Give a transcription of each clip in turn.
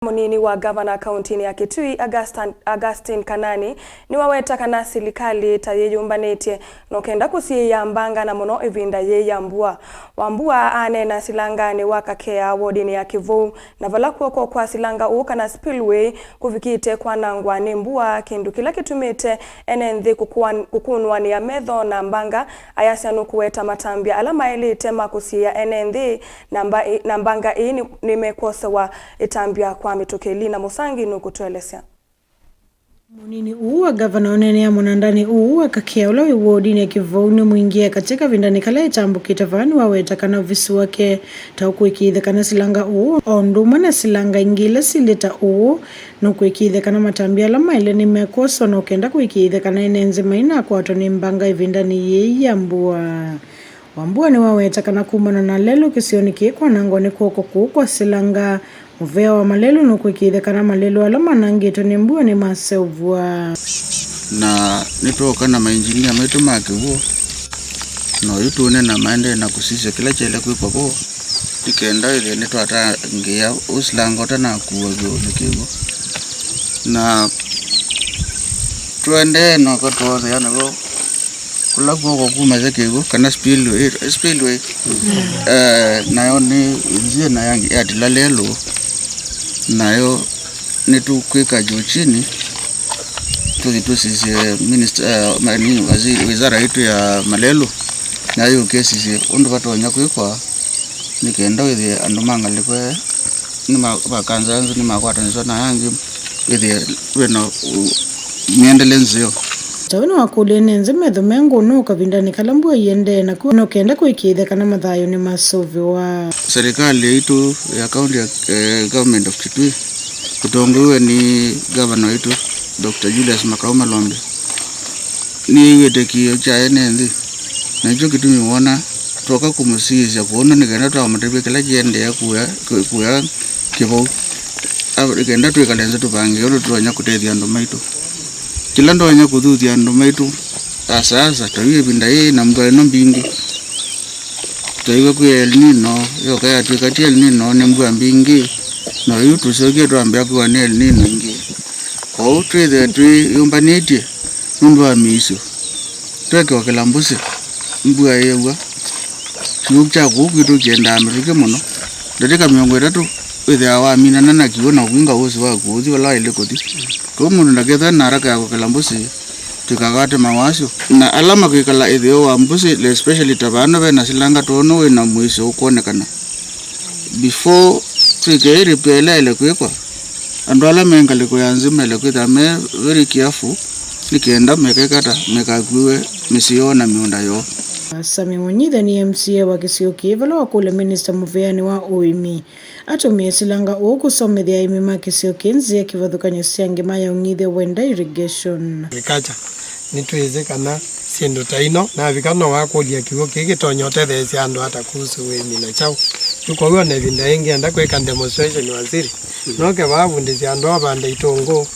Munini wa Ngavana kauntini ya Kitui Augustine kanani niwaweta kana selikali ta yiyumbanitye nokenda kusyiiya Mbanga na muno ivinda Mbua. Wambua aneenea silangani wa kakea wodini ya kivou na vala kwoko kwa silanga kana spillway kuvikiite kwanangwa ni Mbua kindu kila kitumitwe enenthi kukunwa ni ya metho na Mbanga ayasyanu kuweta matambia alama ili tema kusyiiya enenthi na Mbanga ini nimekosewa itambia kwa mitokeli na musangi nukutuelesea. Munini wa Ngavana aneenea munandani wa kakea ula wodini ya kivou ni muingia katika vindani kala itambukite vani waweta kana uvisi wake taukuikiithe kana silanga onduma na silanga ingile silita nukuikiithe kana matambia alama ile nimekosa na ukenda kuikiithe kana enenthi maina kwato ni Mbanga ivinda ni Mbua. Wambua ni waweta kana kumana na lelo kisioni kwanangwa ni kwoko kwa silanga uvea wa malelo nukuikiithe kana malelo alama nangito ni Mbua ni masevua na nitoka na mainjinia maitu makivu no yutune na maende na kusisya kila chele kuipapo tikenda ile nitwata ngia usilanga tana kuwavyo likivu na tuende no katoze yanago kula kwoko kumaze kivu kana spillway nayo ni nzie na yangi atilalelo nayo nitukwika juu chini sisi minister wizara yetu ya malelo nayo kesi undu batonya kwikwa nikenda withi andu mangalikwe nima bakanzanzu nima kwatanizwa na yangi withi weno miendelenzio tawino wakule nenze metho mengo no kavindani kala Mbua yende na kuno kenda kuikiithe kana mathayo ni masoviwa. Serikali yetu ya county government of Kitui kutongowe ni governor yetu Dr. Julius Makauma ni weteki cha enenthi na hicho kitu miwona toka kumusisya kuona nikenda twamatebe kila kiende ya kuya kivou kenda twikalenza tupange olo tuanya kutethia andu maitu kila ndoanya kuthuthia andu maitu sasa tawiye vinda na Mbua ino mbingi taiwe ku El Nino yoka ya twikati El Nino ni Mbua mbingi no yutu soke twambia kuwa ni El Nino ingi kwa twithe twiyumbanitye nundu wa miso tweke wakila mbusi Mbua yewa kiuku cha kukitu kienda Amerika muno ndatika 30 withe wa minana na kiona kuinga usi wa kuthi wala ile kuthi kwa mundu ndaketha na haraka ya wakila mbusi tukagate mawasyo na alama kwikala ithio wa mbusi especially tabano be na silanga tono we na mwiso ukonekana before twike repair ile kwikwa andu ala mengale kuyanzima ile kwitha me very careful nikenda mekekata mekakwiwe misiona miunda yo. Sami Munyithe ni MCA wa kisio kivalo wakule minister muveani wa uimi atumie silanga kusomethia imi makisio kinzi ya kivathukanya siangi maya ungithe wenda irrigation agriculture nitwize kana sindu taino na vikano wakulia kigo kigitonyote thesi andu hata kuhusu wimi na chao tukwa na ivinda ingi anda kweka demonstration waziri noke wavundisya andu abande itongo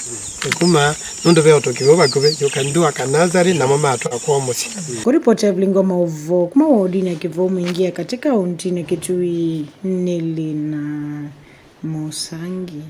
kuma nundu veo tokiwa kube you can do a kanazari na mama atu akwomosi kuripoti Blingo mauvo kuma wodini ya kivou mwingia katika kauntini ya Kitui nilina Musangi.